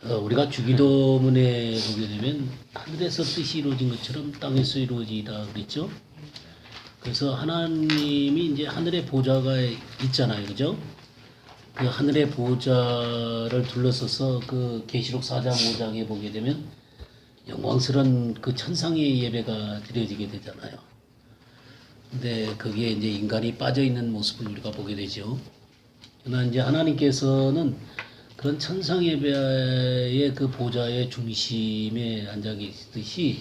우리가 주기도문에 보게 되면 하늘에서 뜻이 이루어진 것처럼 땅에서 이루어지다 그랬죠. 그래서 하나님이 이제 하늘의 보좌가 있잖아요, 그죠? 그 하늘의 보좌를 둘러서서 그 계시록 4장 5장에 보게 되면 영광스러운 그 천상의 예배가 드려지게 되잖아요. 근데 거기에 이제 인간이 빠져 있는 모습을 우리가 보게 되죠. 그러나 이제 하나님께서는 그런 천상 예배의 그 보좌의 중심에 앉아 계시듯이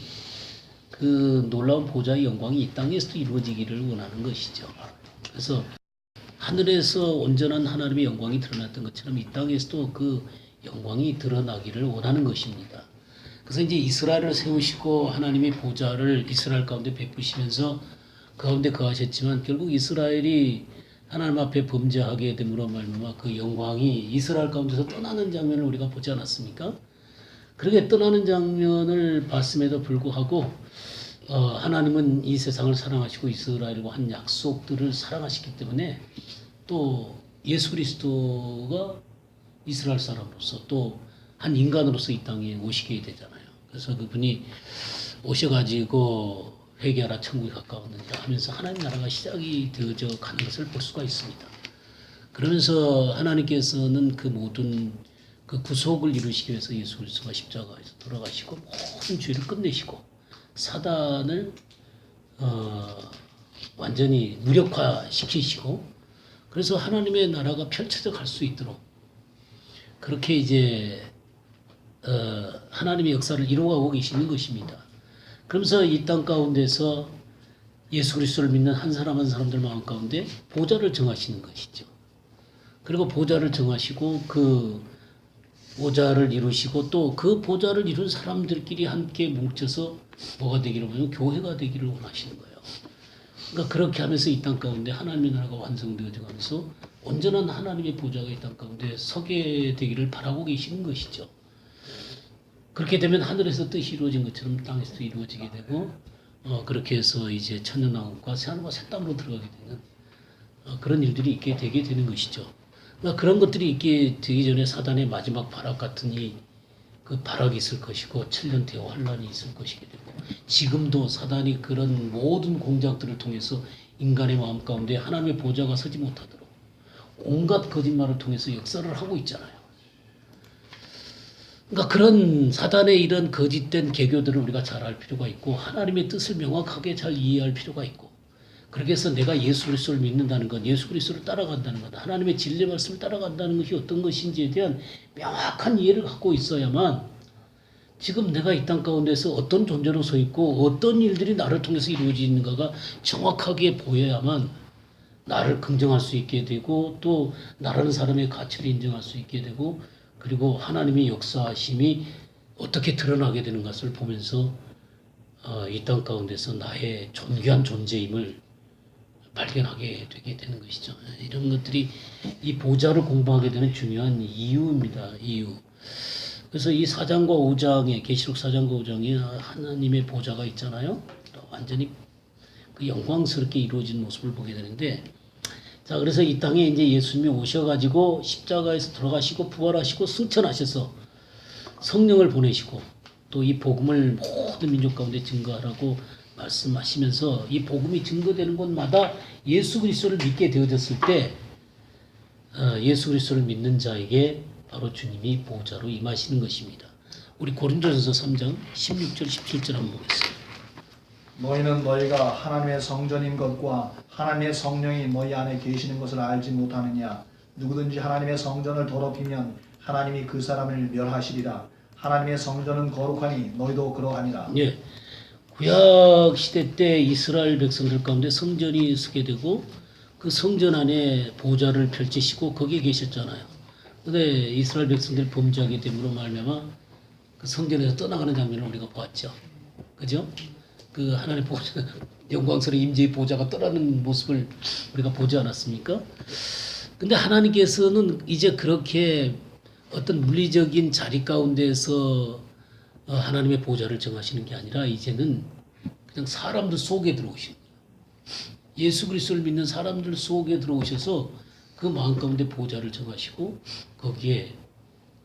그 놀라운 보좌의 영광이 이 땅에서도 이루어지기를 원하는 것이죠. 그래서 하늘에서 온전한 하나님의 영광이 드러났던 것처럼 이 땅에서도 그 영광이 드러나기를 원하는 것입니다. 그래서 이제 이스라엘을 세우시고 하나님의 보좌를 이스라엘 가운데 베푸시면서 그 가운데 거하셨지만 결국 이스라엘이 하나님 앞에 범죄하게 됨으로 말미암아 그 영광이 이스라엘 가운데서 떠나는 장면을 우리가 보지 않았습니까? 그렇게 떠나는 장면을 봤음에도 불구하고 하나님은 이 세상을 사랑하시고 이스라엘과 한 약속들을 사랑하시기 때문에 또 예수 그리스도가 이스라엘 사람으로서 또 한 인간으로서 이 땅에 오시게 되잖아요. 그래서 그분이 오셔가지고 회개하라 천국이 가까웠느니라 하면서 하나님 나라가 시작이 되어져 가는 것을 볼 수가 있습니다. 그러면서 하나님께서는 그 모든 그 구속을 이루시기 위해서 예수 그리스도가 십자가에서 돌아가시고 모든 죄를 끝내시고 사단을 완전히 무력화시키시고 그래서 하나님의 나라가 펼쳐져 갈 수 있도록 그렇게 이제 하나님의 역사를 이루어가고 계시는 것입니다. 그러면서 이 땅 가운데서 예수 그리스도를 믿는 한 사람 한 사람들 마음 가운데 보좌를 정하시는 것이죠. 그리고 보좌를 정하시고 그 보좌를 이루시고 또 그 보좌를 이룬 사람들끼리 함께 뭉쳐서 뭐가 되기를 원하면 교회가 되기를 원하시는 거예요. 그러니까 그렇게 하면서 이 땅 가운데 하나님의 나라가 완성되어져 가면서 온전한 하나님의 보좌가 이 땅 가운데 서게 되기를 바라고 계시는 것이죠. 그렇게 되면 하늘에서 뜻이 이루어진 것처럼 땅에서도 이루어지게 되고 그렇게 해서 이제 천년왕국과 새하늘과 새 땅으로 들어가게 되는 그런 일들이 있게 되게 되는 것이죠. 그러니까 그런 것들이 있게 되기 전에 사단의 마지막 발악 같은 그 발악이 있을 것이고 천년대의 환란이 있을 것이게 되고 지금도 사단이 그런 모든 공작들을 통해서 인간의 마음 가운데 하나님의 보좌가 서지 못하도록 온갖 거짓말을 통해서 역사를 하고 있잖아요. 그러니까 그런 사단의 이런 거짓된 계교들을 우리가 잘 알 필요가 있고 하나님의 뜻을 명확하게 잘 이해할 필요가 있고 그렇게 해서 내가 예수 그리스도를 믿는다는 것, 예수 그리스도를 따라간다는 것, 하나님의 진리 말씀을 따라간다는 것이 어떤 것인지에 대한 명확한 이해를 갖고 있어야만 지금 내가 이 땅 가운데서 어떤 존재로 서 있고 어떤 일들이 나를 통해서 이루어지는가가 정확하게 보여야만 나를 긍정할 수 있게 되고 또 나라는 사람의 가치를 인정할 수 있게 되고 그리고 하나님의 역사심이 어떻게 드러나게 되는 것을 보면서 이 땅 가운데서 나의 존귀한 존재임을 발견하게 되게 되는 것이죠. 이런 것들이 이 보좌를 공부하게 되는 중요한 이유입니다. 이유. 그래서 이 4장과 5장에 계시록 4장과 5장에 하나님의 보좌가 있잖아요. 완전히 그 영광스럽게 이루어진 모습을 보게 되는데 자, 그래서 이 땅에 이제 예수님이 오셔가지고 십자가에서 돌아가시고 부활하시고 승천하셔서 성령을 보내시고 또 이 복음을 모든 민족 가운데 증거하라고 말씀하시면서 이 복음이 증거되는 곳마다 예수 그리스도를 믿게 되어졌을 때 예수 그리스도를 믿는 자에게 바로 주님이 보좌로 임하시는 것입니다. 우리 고린도전서 3장 16절 17절 한번 보겠습니다. 너희는 너희가 하나님의 성전인 것과 하나님의 성령이 너희 안에 계시는 것을 알지 못하느냐. 누구든지 하나님의 성전을 더럽히면 하나님이 그 사람을 멸하시리라. 하나님의 성전은 거룩하니 너희도 그러하니라. 예, 구약 시대 때 이스라엘 백성들 가운데 성전이 서게 되고 그 성전 안에 보좌를 펼치시고 거기에 계셨잖아요. 근데 이스라엘 백성들이 범죄하게 됨으로 말미암아 그 성전에서 떠나가는 장면을 우리가 보았죠. 그죠? 그 하나님의 보좌, 영광스러운 임재의 보좌가 떠나는 모습을 우리가 보지 않았습니까? 근데 하나님께서는 이제 그렇게 어떤 물리적인 자리 가운데서 하나님의 보좌를 정하시는 게 아니라 이제는 그냥 사람들 속에 들어오신 거예요. 예수 그리스도를 믿는 사람들 속에 들어오셔서 그 마음 가운데 보좌를 정하시고 거기에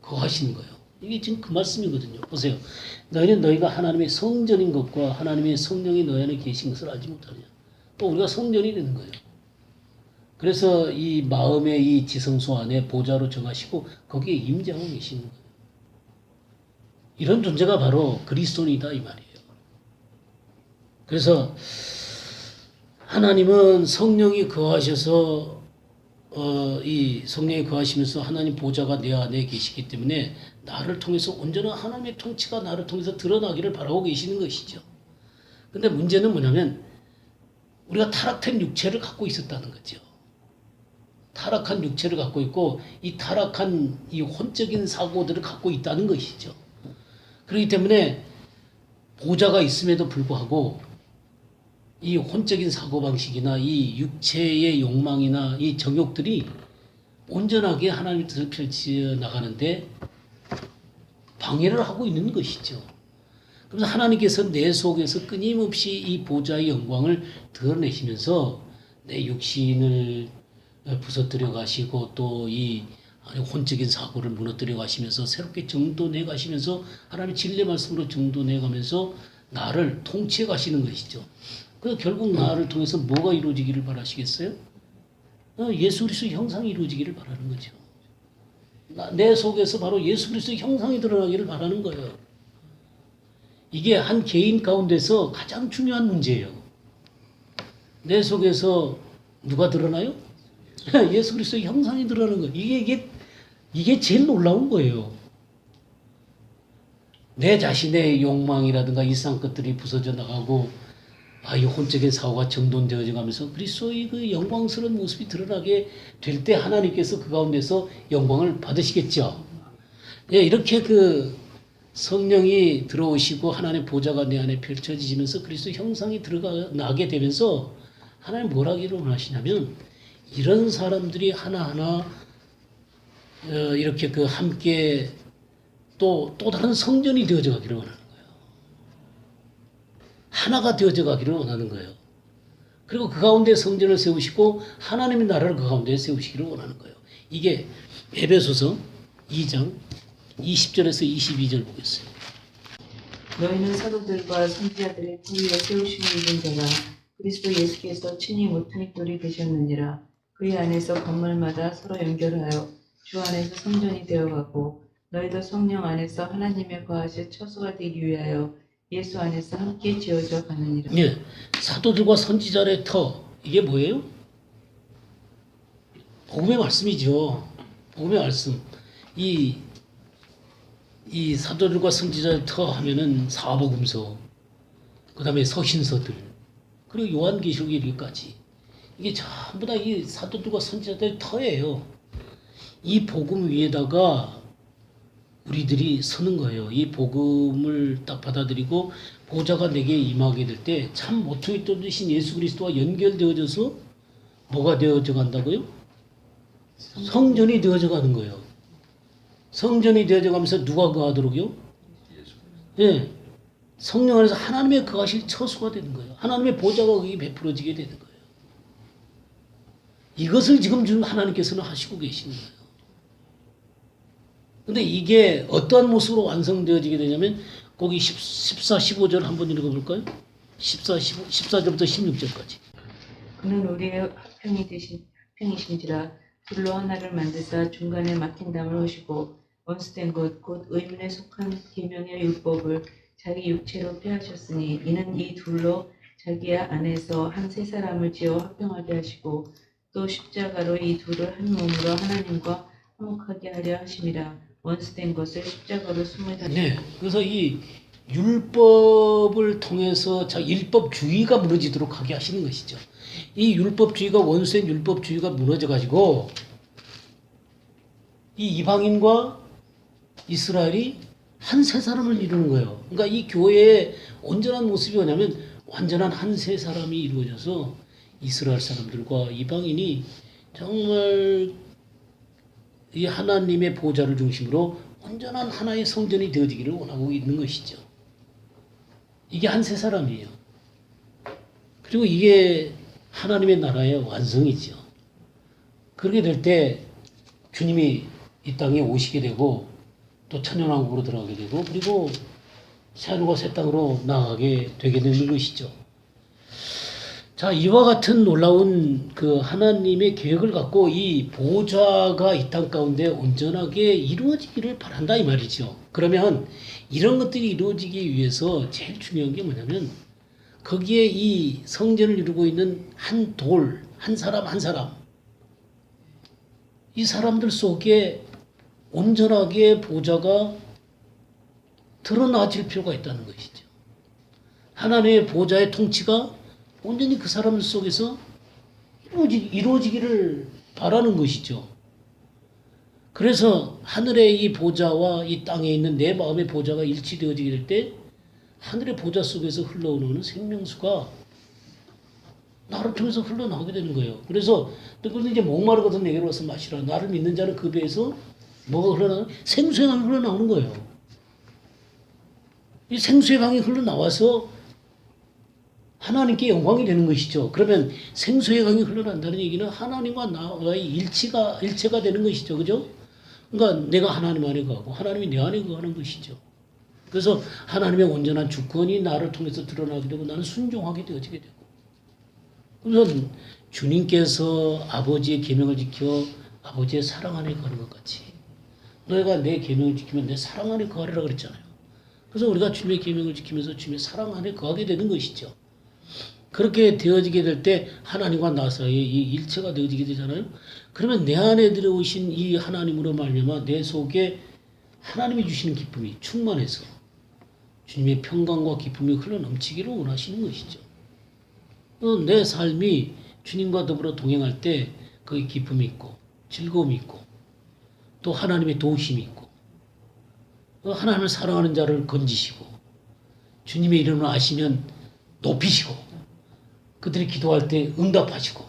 거하시는 거예요. 이게 지금 그 말씀이거든요. 보세요. 너희는 너희가 하나님의 성전인 것과 하나님의 성령이 너희 안에 계신 것을 알지 못하느냐. 또 우리가 성전이 되는 거예요. 그래서 이 마음의 이 지성소 안에 보좌로 정하시고 거기에 임재하고 계시는 거예요. 이런 존재가 바로 그리스도인이다 이 말이에요. 그래서 하나님은 성령이 거하셔서 이 성령이 거하시면서 하나님 보좌가 내 안에 계시기 때문에 나를 통해서 온전한 하나님의 통치가 나를 통해서 드러나기를 바라고 계시는 것이죠. 근데 문제는 뭐냐면 우리가 타락한 육체를 갖고 있었다는 거죠. 타락한 육체를 갖고 있고 이 타락한 이 혼적인 사고들을 갖고 있다는 것이죠. 그렇기 때문에 보좌가 있음에도 불구하고 이 혼적인 사고방식이나 이 육체의 욕망이나 이 정욕들이 온전하게 하나님의 뜻을 펼쳐 나가는데 방해를 하고 있는 것이죠. 그래서 하나님께서 내 속에서 끊임없이 이 보좌의 영광을 드러내시면서 내 육신을 부서뜨려 가시고 또 이 혼적인 사고를 무너뜨려 가시면서 새롭게 정돈해 가시면서 하나님의 진리 말씀으로 정돈해 가면서 나를 통치해 가시는 것이죠. 그래서 결국 나를 통해서 뭐가 이루어지기를 바라시겠어요? 예수 그리스도의 형상이 이루어지기를 바라는 거죠. 내 속에서 바로 예수 그리스도의 형상이 드러나기를 바라는 거예요. 이게 한 개인 가운데서 가장 중요한 문제예요. 내 속에서 누가 드러나요? 예수 그리스도의 형상이 드러나는 거예요. 이게 제일 놀라운 거예요. 내 자신의 욕망이라든가 이상 것들이 부서져 나가고 이 혼적인 사고가 정돈되어져 가면서 그리스도의 그 영광스러운 모습이 드러나게 될 때 하나님께서 그 가운데서 영광을 받으시겠죠. 예, 이렇게 그 성령이 들어오시고 하나님의 보좌가 내 안에 펼쳐지면서 그리스도 형상이 나게 되면서 하나님 뭘 하기를 원하시냐면 이런 사람들이 하나하나 이렇게 그 함께 또 다른 성전이 되어져 가기를 원하는 거예요. 하나가 되어져 가기를 원하는 거예요. 그리고 그 가운데 성전을 세우시고 하나님의 나라를 그 가운데 세우시기를 원하는 거예요. 이게 에베소서 2장 20절에서 22절 보겠어요. 너희는 사도들과 선지자들의 그 위에 세우심을 입은 자라 그리스도 예수께서 친히 모퉁이 돌이 되셨느니라. 그의 안에서 건물마다 서로 연결하여 주 안에서 성전이 되어가고 너희도 성령 안에서 하나님의 거하실 처소가 되기 위하여 예수 안에서 함께 지어져 가느니라. 예, 사도들과 선지자의 터 이게 뭐예요? 복음의 말씀이죠. 복음의 말씀. 이 사도들과 선지자의 터 하면은 사복음서, 그 다음에 서신서들, 그리고 요한계시록 이르기까지 이게 전부 다 이 사도들과 선지자들의 터예요. 이 복음 위에다가 우리들이 서는 거예요. 이 복음을 딱 받아들이고 보좌가 내게 임하게 될 때 참 모퉁이 돌 되신 예수 그리스도와 연결되어져서 뭐가 되어져 간다고요? 성전이 되어져 가는 거예요. 성전이 되어져 가면서 누가 거하도록요? 예. 성령 안에서 하나님의 거하실 처소가 되는 거예요. 하나님의 보좌가 거기 베풀어지게 되는 거예요. 이것을 지금 하나님께서는 하시고 계시는 거예요. 근데 이게 어떠한 모습으로 완성되어지게 되냐면 거기 14, 15절 한번 읽어볼까요? 14절부터 16절까지. 그는 우리의 합평이신지라 둘로 하나를 만드사 중간에 막힌 담을 하시고 원수된 것 곧 의문에 속한 계명의 율법을 자기 육체로 폐하셨으니 이는 이 둘로 자기 안에서 한 세 사람을 지어 합평하게 하시고 또 십자가로 이 둘을 한 몸으로 하나님과 화목하게 하려 하심이라. 원수된 것을 십자가로 숨을 다니고. 네, 그래서 이 율법을 통해서 율법주의가 무너지도록 하게 하시는 것이죠. 이 율법주의가 원수된 율법주의가 무너져 가지고 이 이방인과 이스라엘이 한 세 사람을 이루는 거예요. 그러니까 이 교회의 온전한 모습이 뭐냐면 완전한 한 세 사람이 이루어져서 이스라엘 사람들과 이방인이 정말 이 하나님의 보좌를 중심으로 온전한 하나의 성전이 되어지기를 원하고 있는 것이죠. 이게 한 세 사람이에요. 그리고 이게 하나님의 나라의 완성이죠. 그렇게 될 때 주님이 이 땅에 오시게 되고 또 천년왕국으로 들어가게 되고 그리고 새하늘과 새 땅으로 나아가게 되게 되는 것이죠. 자, 이와 같은 놀라운 그 하나님의 계획을 갖고 이 보좌가 이 땅 가운데 온전하게 이루어지기를 바란다 이 말이죠. 그러면 이런 것들이 이루어지기 위해서 제일 중요한 게 뭐냐면 거기에 이 성전을 이루고 있는 한 돌, 한 사람 한 사람 이 사람들 속에 온전하게 보좌가 드러나질 필요가 있다는 것이죠. 하나님의 보좌의 통치가 온전히 그 사람들 속에서 이루어지기를 바라는 것이죠. 그래서 하늘의 이 보좌와 이 땅에 있는 내 마음의 보좌가 일치되어지게 될 때 하늘의 보좌 속에서 흘러오는 생명수가 나를 통해서 흘러나오게 되는 거예요. 그래서 그것은 이제 목마르거든 내게로 와서 마시라. 나를 믿는 자는 그 배에서 뭐가 흘러나오는 생수의 강이 흘러나오는 거예요. 이 생수의 강이 흘러나와서 하나님께 영광이 되는 것이죠. 그러면 생수의 강이 흘러난다는 얘기는 하나님과 나와의 일체가 되는 것이죠. 그죠? 그러니까 내가 하나님 안에 거하고 하나님이 내 안에 거하는 것이죠. 그래서 하나님의 온전한 주권이 나를 통해서 드러나게 되고 나는 순종하게 되어지게 되고. 우선 주님께서 아버지의 계명을 지켜 아버지의 사랑 안에 거하는 것 같이 너희가 내 계명을 지키면 내 사랑 안에 거하리라 그랬잖아요. 그래서 우리가 주님의 계명을 지키면서 주님의 사랑 안에 거하게 되는 것이죠. 그렇게 되어지게 될 때 하나님과 나 사이에 이 일체가 되어지게 되잖아요. 그러면 내 안에 들어오신 이 하나님으로 말미암아 내 속에 하나님이 주시는 기쁨이 충만해서 주님의 평강과 기쁨이 흘러넘치기를 원하시는 것이죠. 내 삶이 주님과 더불어 동행할 때 그 기쁨이 있고 즐거움이 있고 또 하나님의 도우심이 있고 하나님을 사랑하는 자를 건지시고 주님의 이름을 아시면 높이시고 그들이 기도할 때 응답하시고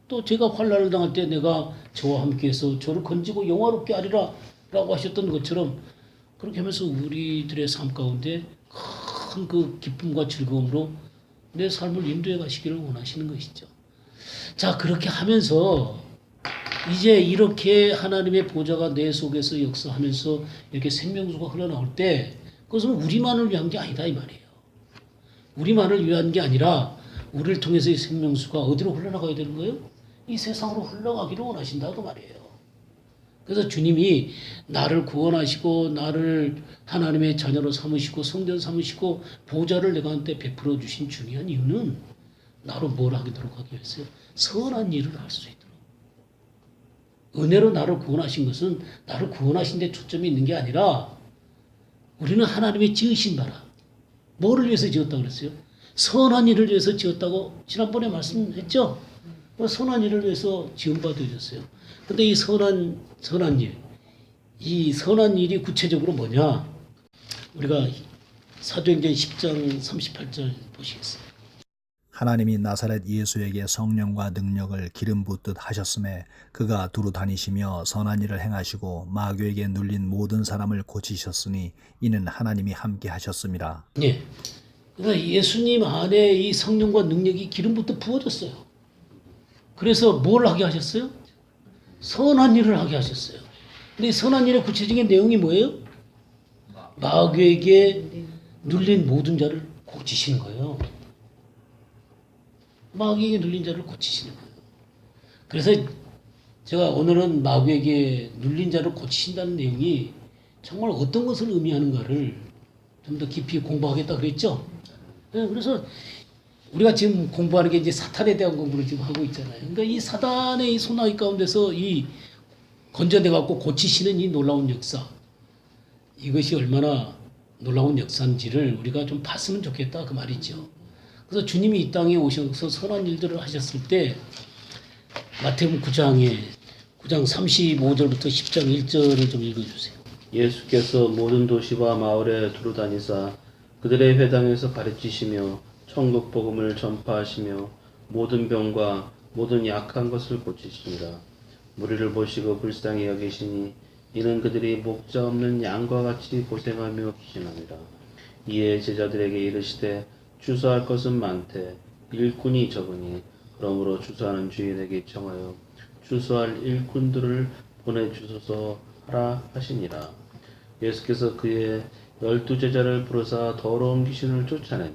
또 제가 환난을 당할 때 내가 저와 함께해서 저를 건지고 영화롭게 하리라 라고 하셨던 것처럼 그렇게 하면서 우리들의 삶 가운데 큰 그 기쁨과 즐거움으로 내 삶을 인도해 가시기를 원하시는 것이죠. 자, 그렇게 하면서 이제 이렇게 하나님의 보좌가 내 속에서 역사하면서 이렇게 생명수가 흘러나올 때 그것은 우리만을 위한 게 아니다 이 말이에요. 우리만을 위한 게 아니라 우리를 통해서 이 생명수가 어디로 흘러나가야 되는 거예요? 이 세상으로 흘러가기를 원하신다 그 말이에요. 그래서 주님이 나를 구원하시고 나를 하나님의 자녀로 삼으시고 성전 삼으시고 보좌를 내가 한테 베풀어 주신 중요한 이유는 나로 뭘 하도록 하기 위해서요. 선한 일을 할 수 있도록. 은혜로 나를 구원하신 것은 나를 구원하신 데 초점이 있는 게 아니라 우리는 하나님의 지으신 바라. 뭐를 위해서 지었다고 그랬어요? 선한 일을 위해서 지었다고 지난번에 말씀했죠? 선한 일을 위해서 지은 바 되어졌어요. 근데 이 선한 일, 이 선한 일이 구체적으로 뭐냐? 우리가 사도행전 10장 38절 보시겠어요? 하나님이 나사렛 예수에게 성령과 능력을 기름 붓듯 하셨음에 그가 두루 다니시며 선한 일을 행하시고 마귀에게 눌린 모든 사람을 고치셨으니 이는 하나님이 함께 하셨음이라. 네. 그러니까 예수님 안에 이 성령과 능력이 기름 붓듯 부어졌어요. 그래서 뭘 하게 하셨어요? 선한 일을 하게 하셨어요. 근데 이 선한 일의 구체적인 내용이 뭐예요? 마귀에게 눌린 모든 자를 고치시는 거예요. 마귀에게 눌린 자를 고치시는 거예요. 그래서 제가 오늘은 마귀에게 눌린 자를 고치신다는 내용이 정말 어떤 것을 의미하는가를 좀 더 깊이 공부하겠다 그랬죠. 네, 그래서 우리가 지금 공부하는 게 이제 사탄에 대한 공부를 지금 하고 있잖아요. 그러니까 이 사단의 이 소나기 가운데서 이 건져내 갖고 고치시는 이 놀라운 역사, 이것이 얼마나 놀라운 역사인지를 우리가 좀 봤으면 좋겠다 그 말이죠. 그래서 주님이 이 땅에 오셔서 선한 일들을 하셨을 때 마태복음 9장 35절부터 10장 1절을 좀 읽어주세요. 예수께서 모든 도시와 마을에 두루 다니사 그들의 회당에서 가르치시며 천국 복음을 전파하시며 모든 병과 모든 약한 것을 고치시니라. 무리를 보시고 불쌍히 여기시니 이는 그들이 목자 없는 양과 같이 고생하며 기신하니라. 이에 제자들에게 이르시되 주소할 것은 많되 일꾼이 적으니 그러므로 주소하는 주인에게 청하여 주소할 일꾼들을 보내주소서 하라 하시니라. 예수께서 그의 12제자를 부르사 더러운 귀신을 쫓아내며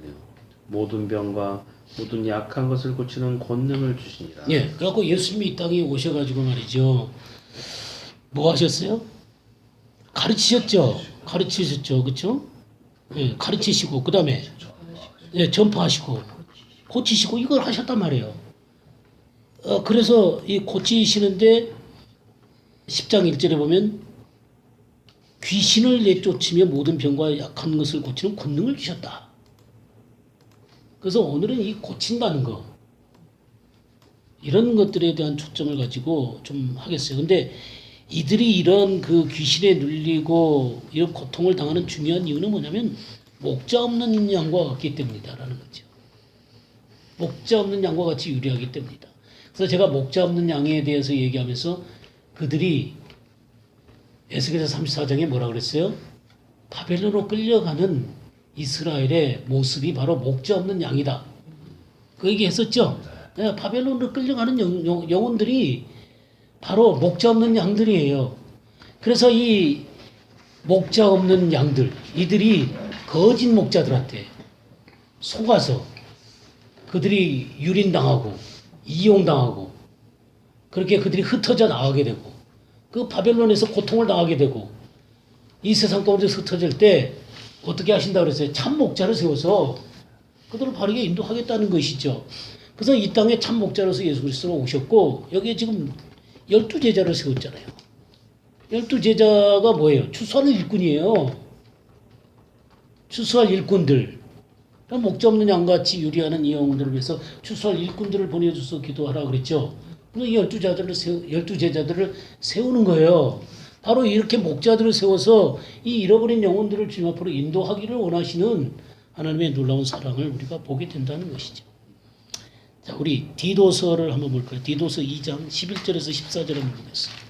모든 병과 모든 약한 것을 고치는 권능을 주시니라. 예, 그래갖고 예수님이 이 땅에 오셔가지고 말이죠. 뭐 하셨어요? 가르치셨죠. 가르치셨죠, 그렇죠? 예, 가르치시고 그 다음에 예, 전파하시고 고치시고 이걸 하셨단 말이에요. 그래서 이 고치시는데 10장 1절에 보면 귀신을 내쫓으며 모든 병과 약한 것을 고치는 권능을 주셨다. 그래서 오늘은 이 고친다는 거 이런 것들에 대한 초점을 가지고 좀 하겠어요. 근데 이들이 이런 그 귀신에 눌리고 이런 고통을 당하는 중요한 이유는 뭐냐면 목자 없는 양과 같기 때문이다라는 거죠. 목자 없는 양과 같이 유리하기 때문이다. 그래서 제가 목자 없는 양에 대해서 얘기하면서 그들이 에스겔서 34장에 뭐라 그랬어요? 바벨론으로 끌려가는 이스라엘의 모습이 바로 목자 없는 양이다. 그 얘기 했었죠? 네, 바벨론으로 끌려가는 영혼들이 바로 목자 없는 양들이에요. 그래서 이 목자 없는 양들, 이들이 거짓 목자들한테 속아서 그들이 유린당하고 이용당하고 그렇게 그들이 흩어져 나가게 되고 그 바벨론에서 고통을 당하게 되고 이 세상 가운데서 흩어질 때 어떻게 하신다고 그랬어요? 참 목자를 세워서 그들을 바르게 인도하겠다는 것이죠. 그래서 이 땅에 참 목자로서 예수 그리스도가 오셨고 여기에 지금 12제자를 세웠잖아요. 12제자가 뭐예요? 추수할 일꾼이에요. 추수할 일꾼들. 목자 없는 양같이 유리하는 이 영혼들을 위해서 추수할 일꾼들을 보내줘서 기도하라 그랬죠. 그래서 이 12제자들을 세우는 거예요. 바로 이렇게 목자들을 세워서 이 잃어버린 영혼들을 주님 앞으로 인도하기를 원하시는 하나님의 놀라운 사랑을 우리가 보게 된다는 것이죠. 자, 우리 디도서를 한번 볼까요? 디도서 2장 11절에서 14절 한번 보겠습니다.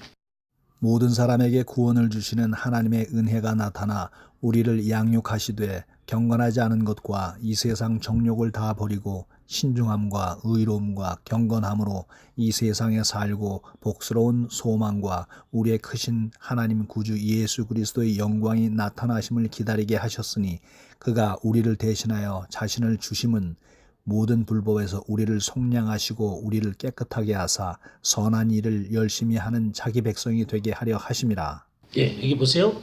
모든 사람에게 구원을 주시는 하나님의 은혜가 나타나 우리를 양육하시되 경건하지 않은 것과 이 세상 정욕을 다 버리고 신중함과 의로움과 경건함으로 이 세상에 살고 복스러운 소망과 우리의 크신 하나님 구주 예수 그리스도의 영광이 나타나심을 기다리게 하셨으니 그가 우리를 대신하여 자신을 주심은 모든 불법에서 우리를 속량하시고 우리를 깨끗하게 하사 선한 일을 열심히 하는 자기 백성이 되게 하려 하심이라. 예, 여기 보세요.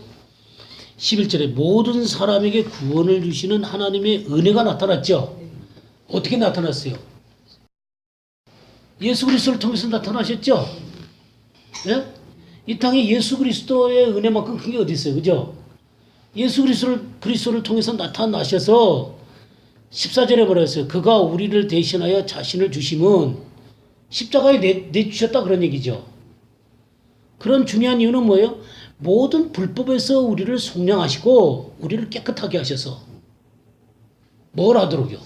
11절에 모든 사람에게 구원을 주시는 하나님의 은혜가 나타났죠. 어떻게 나타났어요? 예수 그리스도를 통해서 나타나셨죠. 예? 이 땅에 예수 그리스도의 은혜만큼 큰 게 어디 있어요, 그죠? 예수 그리스도를 통해서 나타나셔서 14절에 뭐라 했어요? 그가 우리를 대신하여 자신을 주심은 십자가에 내주셨다 그런 얘기죠. 그런 중요한 이유는 뭐예요? 모든 불법에서 우리를 속량하시고 우리를 깨끗하게 하셔서 뭘 하도록요?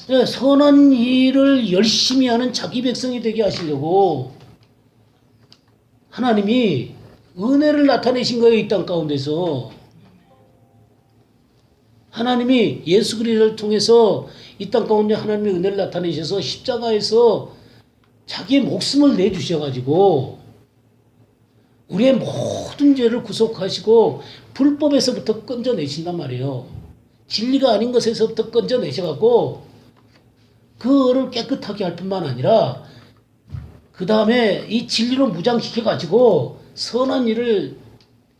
네, 선한 일을 열심히 하는 자기 백성이 되게 하시려고 하나님이 은혜를 나타내신 거예요. 이 땅 가운데서. 하나님이 예수 그리스도를 통해서 이 땅 가운데 하나님의 은혜를 나타내셔서 십자가에서 자기의 목숨을 내주셔가지고 우리의 모든 죄를 구속하시고 불법에서부터 건져내신단 말이에요. 진리가 아닌 것에서부터 건져내셔갖고 그거를 깨끗하게 할 뿐만 아니라 그 다음에 이 진리로 무장시켜가지고 선한 일을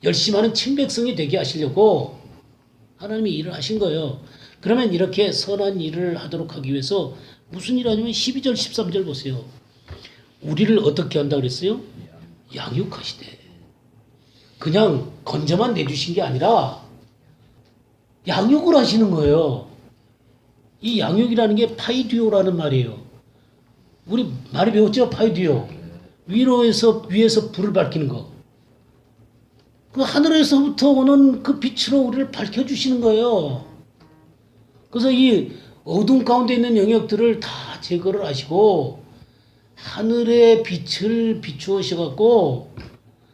열심히 하는 친백성이 되게 하시려고 하나님이 일을 하신 거예요. 그러면 이렇게 선한 일을 하도록 하기 위해서 무슨 일 하냐면 12절 13절 보세요. 우리를 어떻게 한다 그랬어요? 양육하시되. 그냥 건져만 내주신 게 아니라 양육을 하시는 거예요. 이 양육이라는 게 파이디오라는 말이에요. 우리 많이 배웠죠? 파이디오. 위에서 불을 밝히는 거. 그 하늘에서부터 오는 그 빛으로 우리를 밝혀주시는 거예요. 그래서 이 어둠 가운데 있는 영역들을 다 제거를 하시고 하늘의 빛을 비추어셔갖고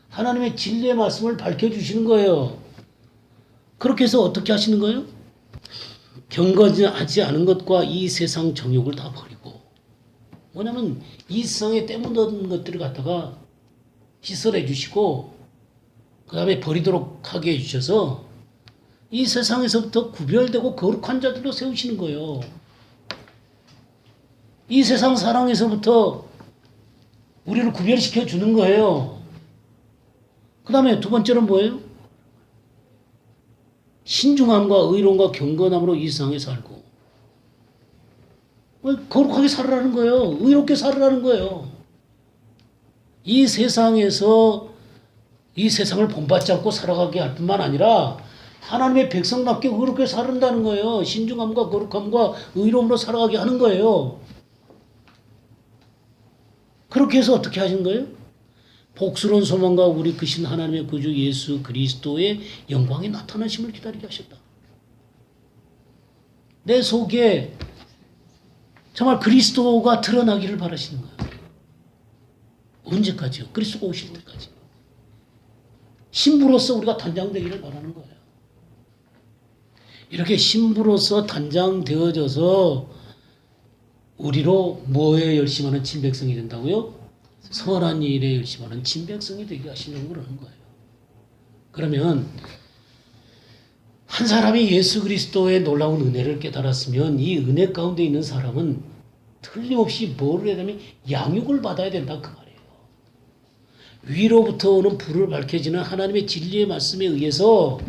하나님의 진리의 말씀을 밝혀주시는 거예요. 그렇게 해서 어떻게 하시는 거예요? 경건하지 않은 것과 이 세상 정욕을 다 버리고 뭐냐면 이 세상에 때묻은 것들을 갖다가 씻어내 주시고 그 다음에 버리도록 하게 해주셔서 이 세상에서부터 구별되고 거룩한 자들로 세우시는 거예요. 이 세상 사랑에서부터 우리를 구별시켜 주는 거예요. 그 다음에 두 번째는 뭐예요? 신중함과 의로움과 경건함으로 이 세상에 살고 거룩하게 살으라는 거예요. 의롭게 살으라는 거예요. 이 세상에서 이 세상을 본받지 않고 살아가게 할 뿐만 아니라 하나님의 백성답게 의롭게 살은다는 거예요. 신중함과 거룩함과 의로움으로 살아가게 하는 거예요. 그렇게 해서 어떻게 하신 거예요? 복스러운 소망과 우리 크신 하나님의 구주 예수 그리스도의 영광이 나타나심을 기다리게 하셨다. 내 속에 정말 그리스도가 드러나기를 바라시는 거예요. 언제까지요? 그리스도가 오실 때까지. 신부로서 우리가 단장되기를 바라는 거예요. 이렇게 신부로서 단장되어져서 우리로 뭐에 열심하는 친백성이 된다고요? 선한 일에 열심하는 친백성이 되게 하시려고 그러는 거예요. 그러면 한 사람이 예수 그리스도의 놀라운 은혜를 깨달았으면 이 은혜 가운데 있는 사람은 틀림없이 뭐를 해야 되면 양육을 받아야 된다 그 말이에요. 위로부터 오는 불을 밝혀지는 하나님의 진리의 말씀에 의해서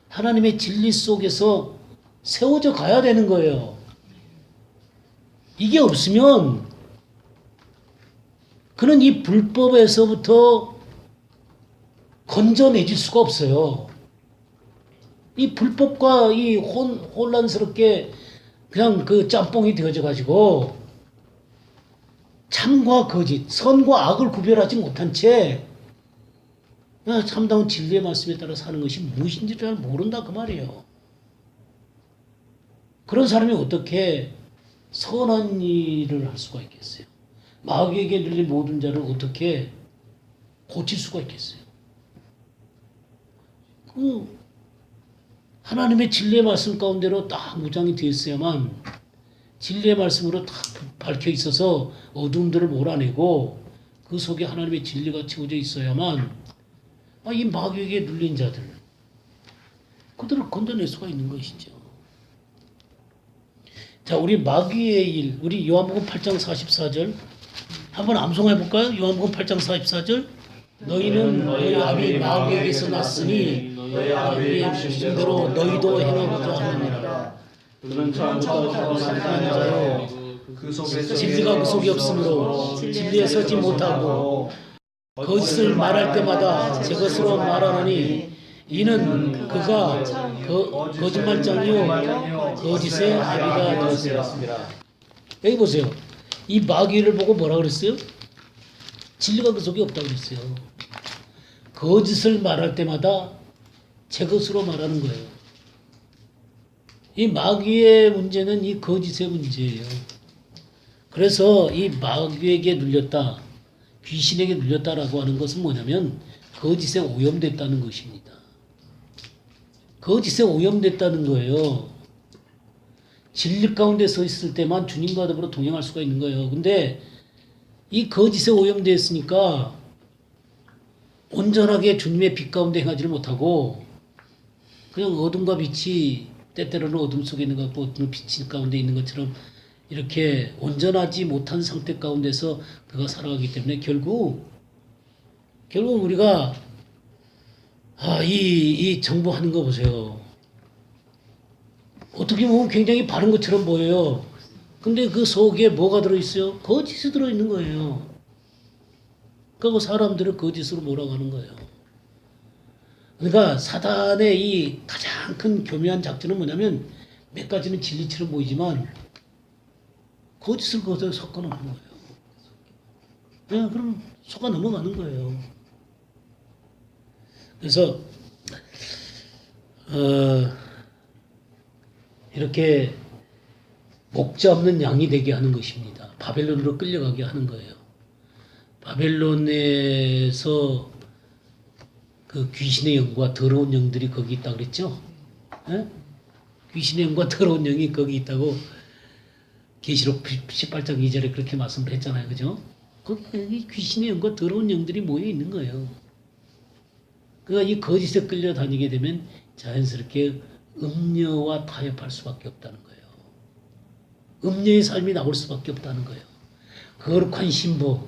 하나님의 진리 속에서 세워져 가야 되는 거예요. 이게 없으면 그는 이 불법에서부터 건져내질 수가 없어요. 이 불법과 이 혼란스럽게 그냥 그 짬뽕이 되어져 가지고 참과 거짓, 선과 악을 구별하지 못한 채 참다운 진리의 말씀에 따라 사는 것이 무엇인지 잘 모른다 그 말이에요. 그런 사람이 어떻게 선한 일을 할 수가 있겠어요? 마귀에게 눌린 모든 자를 어떻게 고칠 수가 있겠어요? 하나님의 진리의 말씀 가운데로 딱 무장이 되어 있어야만 진리의 말씀으로 딱 밝혀 있어서 어둠들을 몰아내고 그 속에 하나님의 진리가 채워져 있어야만 이 마귀에게 눌린 자들 그들을 건져낼 수가 있는 것이죠. 자, 우리 마귀의 일, 우리 요한복음 8장 44절 한번 암송해 볼까요? 요한복음 8장 44절 너희는 너희 아비 마귀에게서 났으니 너희 아비의 심대로 너희도 행하고자 하느니라. 그는 처음부터 거룩한 자요 그 속에 진리가 그 속에 없으므로 진리에 서지 못하고 거짓을 말할 때마다 제 것으로 말하노니 이는 그가 거짓말장이요 거짓의 아비가 되었습니다. 여기 보세요. 이 마귀를 보고 뭐라 그랬어요? 진리가 그 속에 없다고 그랬어요. 거짓을 말할 때마다 제 것으로 말하는 거예요. 이 마귀의 문제는 이 거짓의 문제예요. 그래서 이 마귀에게 눌렸다, 귀신에게 눌렸다라고 하는 것은 뭐냐면 거짓에 오염됐다는 것입니다. 거짓에 오염됐다는 거예요. 진리 가운데 서 있을 때만 주님과 더불어 동행할 수가 있는 거예요. 근데 이 거짓에 오염되었으니까 온전하게 주님의 빛 가운데 행하지를 못하고 그냥 어둠과 빛이 때때로는 어둠 속에 있는 것 같고 어떤 빛 가운데 있는 것처럼 이렇게 온전하지 못한 상태 가운데서 그가 살아가기 때문에 결국 우리가 이 정보하는 거 보세요. 어떻게 보면 굉장히 바른 것처럼 보여요. 근데 그 속에 뭐가 들어있어요? 거짓이 들어있는 거예요. 그리고 사람들을 거짓으로 몰아가는 거예요. 그러니까 사단의 이 가장 큰 교묘한 작전은 뭐냐면 몇 가지는 진리처럼 보이지만 거짓을 거기서 섞어 놓는 거예요. 네, 그럼 속아 넘어가는 거예요. 그래서 이렇게 목자 없는 양이 되게 하는 것입니다. 바벨론으로 끌려가게 하는 거예요. 바벨론에서 그 귀신의 영과 더러운 영들이 거기 있다 그랬죠? 에? 귀신의 영과 더러운 영이 거기 있다고 계시록 18장 2절에 그렇게 말씀을 했잖아요. 그죠? 거기 귀신의 영과 더러운 영들이 모여 있는 거예요. 그러니까 이 거짓에 끌려다니게 되면 자연스럽게 음녀와 타협할 수밖에 없다는 거예요. 음녀의 삶이 나올 수밖에 없다는 거예요. 거룩한 신부,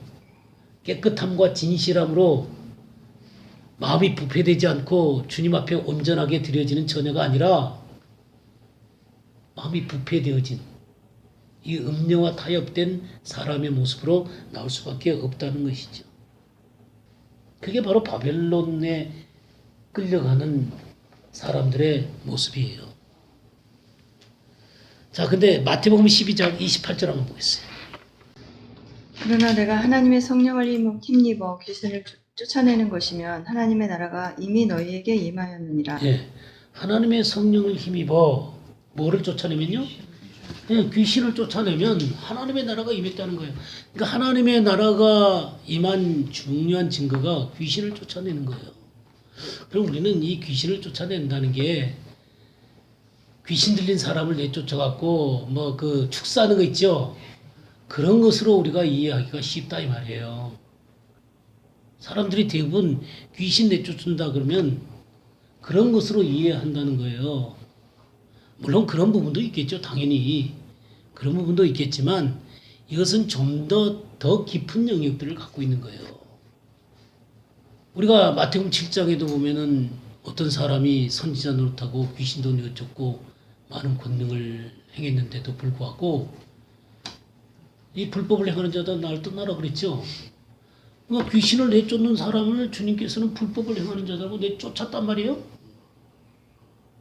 깨끗함과 진실함으로 마음이 부패되지 않고 주님 앞에 온전하게 드려지는 처녀가 아니라 마음이 부패되어진 이 음녀와 타협된 사람의 모습으로 나올 수밖에 없다는 것이죠. 그게 바로 바벨론에 끌려가는 사람들의 모습이에요. 자, 근데 마태복음 12장 28절 한번 보겠어요. 그러나 내가 하나님의 성령을 힘입어 귀신을 쫓아내는 것이면 하나님의 나라가 이미 너희에게 임하였느니라. 예, 하나님의 성령을 힘입어 뭐를 쫓아내면요? 예, 귀신을 쫓아내면 하나님의 나라가 임했다는 거예요. 그러니까 하나님의 나라가 임한 중요한 증거가 귀신을 쫓아내는 거예요. 그럼 우리는 이 귀신을 쫓아낸다는 게 귀신 들린 사람을 내쫓아갖고 뭐 그 축사하는 거 있죠? 그런 것으로 우리가 이해하기가 쉽다 이 말이에요. 사람들이 대부분 귀신 내쫓는다 그러면 그런 것으로 이해한다는 거예요. 물론 그런 부분도 있겠죠. 당연히 그런 부분도 있겠지만 이것은 좀 더 깊은 영역들을 갖고 있는 거예요. 우리가 마태복음 7장에도 보면은 어떤 사람이 선지자 노릇하고 귀신도 내쫓고 많은 권능을 행했는데도 불구하고 이 불법을 행하는 자다 나를 떠나라 그랬죠. 그러니까 귀신을 내쫓는 사람을 주님께서는 불법을 행하는 자라고 내쫓았단 말이에요.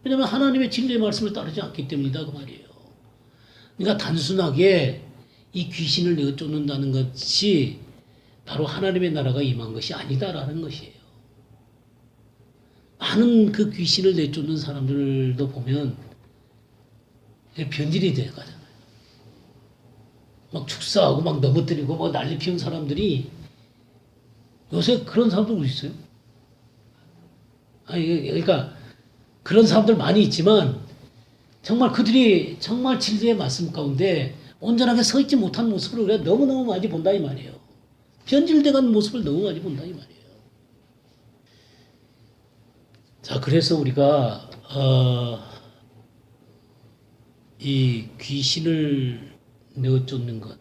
왜냐하면 하나님의 진리의 말씀을 따르지 않기 때문이다 그 말이에요. 그러니까 단순하게 이 귀신을 내쫓는다는 것이 바로 하나님의 나라가 임한 것이 아니다라는 것이에요. 많은 그 귀신을 내쫓는 사람들도 보면 변질이 돼 가잖아요. 막 축사하고 막 넘어뜨리고 막 난리 피운 사람들이 요새 그런 사람들 어디 있어요? 아니 그러니까 그런 사람들 많이 있지만 정말 그들이 정말 진리의 말씀 가운데 온전하게 서 있지 못한 모습을 우리가 너무너무 많이 본다 이 말이에요. 변질돼가는 모습을 너무 많이 본다 이 말이에요. 자, 그래서 우리가 이 귀신을 내쫓는 것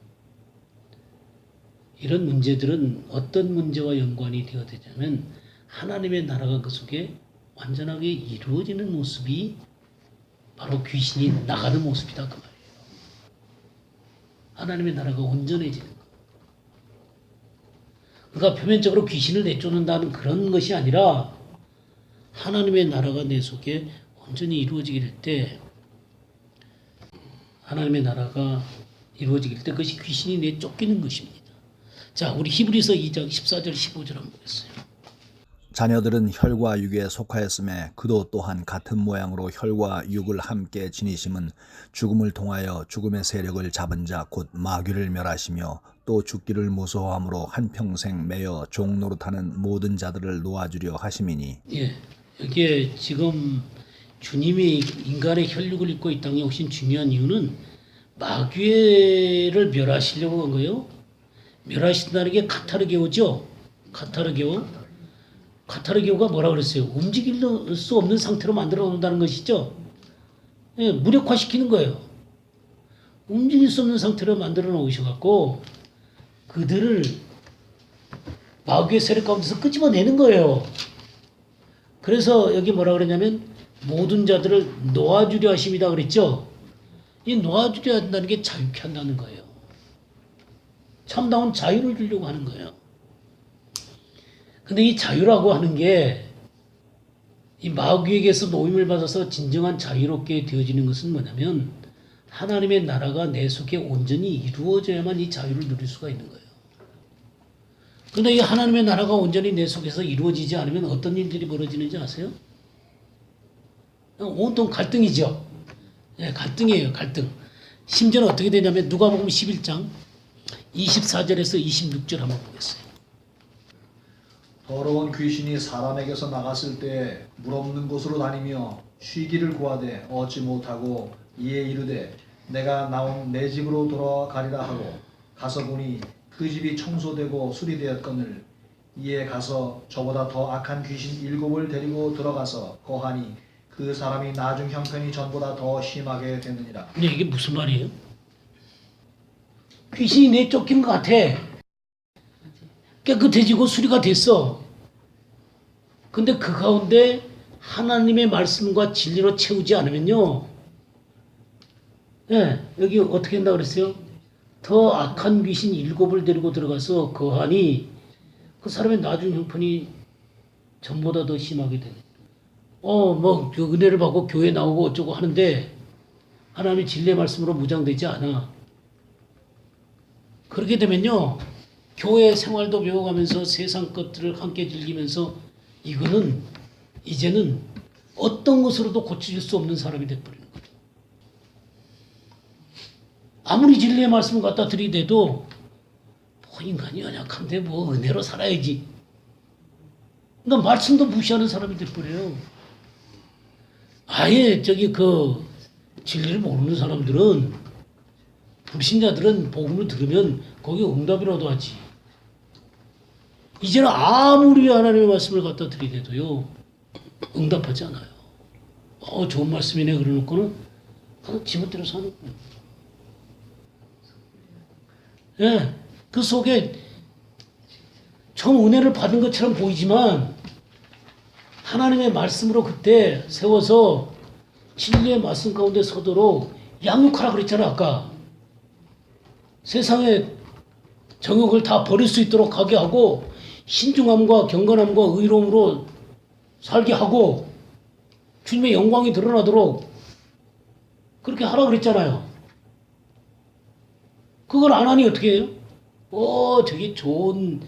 이런 문제들은 어떤 문제와 연관이 되어지냐면 하나님의 나라가 그 속에 완전하게 이루어지는 모습이 바로 귀신이 나가는 모습이다 그 말이에요. 하나님의 나라가 온전해지는 것. 그러니까 표면적으로 귀신을 내쫓는다는 그런 것이 아니라 하나님의 나라가 내 속에 온전히 이루어지게 될 때 하나님의 나라가 이루어지게 될 때 그것이 귀신이 내쫓기는 것입니다. 자, 우리 히브리서 2장 14절 15절 한번 보겠어요. 자녀들은 혈과 육에 속하였음에 그도 또한 같은 모양으로 혈과 육을 함께 지니심은 죽음을 통하여 죽음의 세력을 잡은 자 곧 마귀를 멸하시며 또 죽기를 무서워함으로 한평생 매여 종 노릇하는 모든 자들을 놓아주려 하심이니. 예, 여기에 지금 주님이 인간의 혈육을 입고 이 땅에 오신 중요한 이유는 마귀를 멸하시려고 한 거예요. 멸하신다는 게 카타르게오죠. 카타르게오가 뭐라 그랬어요? 움직일 수 없는 상태로 만들어 놓는다는 것이죠. 예, 무력화시키는 거예요. 움직일 수 없는 상태로 만들어 놓으셔갖고 그들을 마귀의 세력 가운데서 끄집어내는 거예요. 그래서 여기 뭐라 그러냐면 모든 자들을 놓아주려 하심이다 그랬죠. 이 놓아주려 한다는 게 자유케 한다는 거예요. 참다운 자유를 주려고 하는 거예요. 근데 이 자유라고 하는 게 이 마귀에게서 노임을 받아서 진정한 자유롭게 되어지는 것은 뭐냐면 하나님의 나라가 내 속에 온전히 이루어져야만 이 자유를 누릴 수가 있는 거예요. 그런데 이 하나님의 나라가 온전히 내 속에서 이루어지지 않으면 어떤 일들이 벌어지는지 아세요? 온통 갈등이죠. 예, 갈등이에요, 갈등. 심지어는 어떻게 되냐면 누가복음 11장 24절에서 26절 한번 보겠어요. 더러운 귀신이 사람에게서 나갔을 때 물 없는 곳으로 다니며 쉬기를 구하되 얻지 못하고 이에 이르되 내가 나온 내 집으로 돌아가리라 하고 가서 보니 그 집이 청소되고 수리되었거늘 이에 가서 저보다 더 악한 귀신 7을 데리고 들어가서 거하니 그 사람이 나중 형편이 전보다 더 심하게 되느니라. 근데 이게 무슨 말이에요? 귀신이 내 쫓긴 것 같아. 깨끗해지고 수리가 됐어. 근데 그 가운데 하나님의 말씀과 진리로 채우지 않으면요. 예, 여기 어떻게 한다고 그랬어요? 더 악한 귀신 7을 데리고 들어가서 거하니 그 사람의 나중 형편이 전보다 더 심하게 되네. 그 은혜를 받고 교회 나오고 어쩌고 하는데 하나님의 진리의 말씀으로 무장되지 않아. 그렇게 되면요. 교회 생활도 배워가면서 세상 것들을 함께 즐기면서 이거는 이제는 어떤 것으로도 고칠 수 없는 사람이 돼버리는 거죠. 아무리 진리의 말씀을 갖다 들이대도 인간이 연약한데 은혜로 살아야지. 그러니까 말씀도 무시하는 사람이 돼버려요. 아예 진리를 모르는 사람들은 불신자들은 복음을 들으면 거기에 응답이라도 하지. 이제는 아무리 하나님의 말씀을 갖다 들이대도요 응답하지 않아요. 좋은 말씀이네 그러놓고는 그냥 지멋대로 사는 거예요. 예, 그 속에 처음 은혜를 받은 것처럼 보이지만 하나님의 말씀으로 그때 세워서 진리의 말씀 가운데 서도록 양육하라 그랬잖아 아까. 세상의 정욕을 다 버릴 수 있도록 하게 하고 신중함과 경건함과 의로움으로 살게 하고 주님의 영광이 드러나도록 그렇게 하라 그랬잖아요. 그걸 안 하니 어떻게 해요? 저기 좋은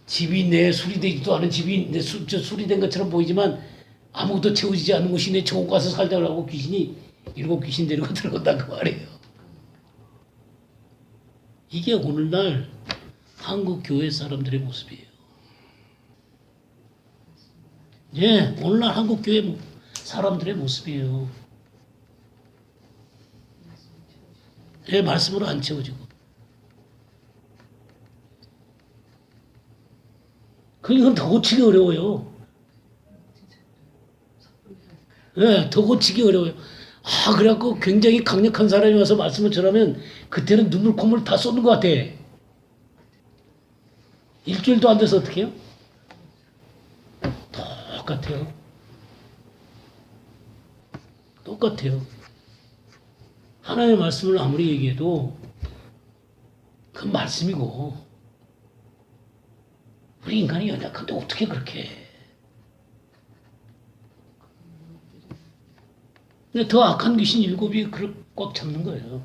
집이 내 수리되지도 않은 집이 내 수리된 것처럼 보이지만 아무것도 채워지지 않는 곳이 내 천국 가서 살자고 귀신이 7 귀신 데리고 들어간다 그 말이에요. 이게 오늘날 한국 교회 사람들의 모습이에요. 예, 오늘날 한국 교회 사람들의 모습이에요. 예, 말씀으로 안 채워지고. 이건 더 고치기 어려워요. 예, 더 고치기 어려워요. 그래갖고 굉장히 강력한 사람이 와서 말씀을 전하면 그때는 눈물 콧물 다 쏟는 것 같아. 일주일도 안 돼서 어떻게 해요? 똑같아요. 똑같아요. 하나님의 말씀을 아무리 얘기해도 그 말씀이고 우리 인간이 연약한데 어떻게 그렇게 해. 근데 더 악한 귀신 7이 그걸 꽉 잡는 거예요.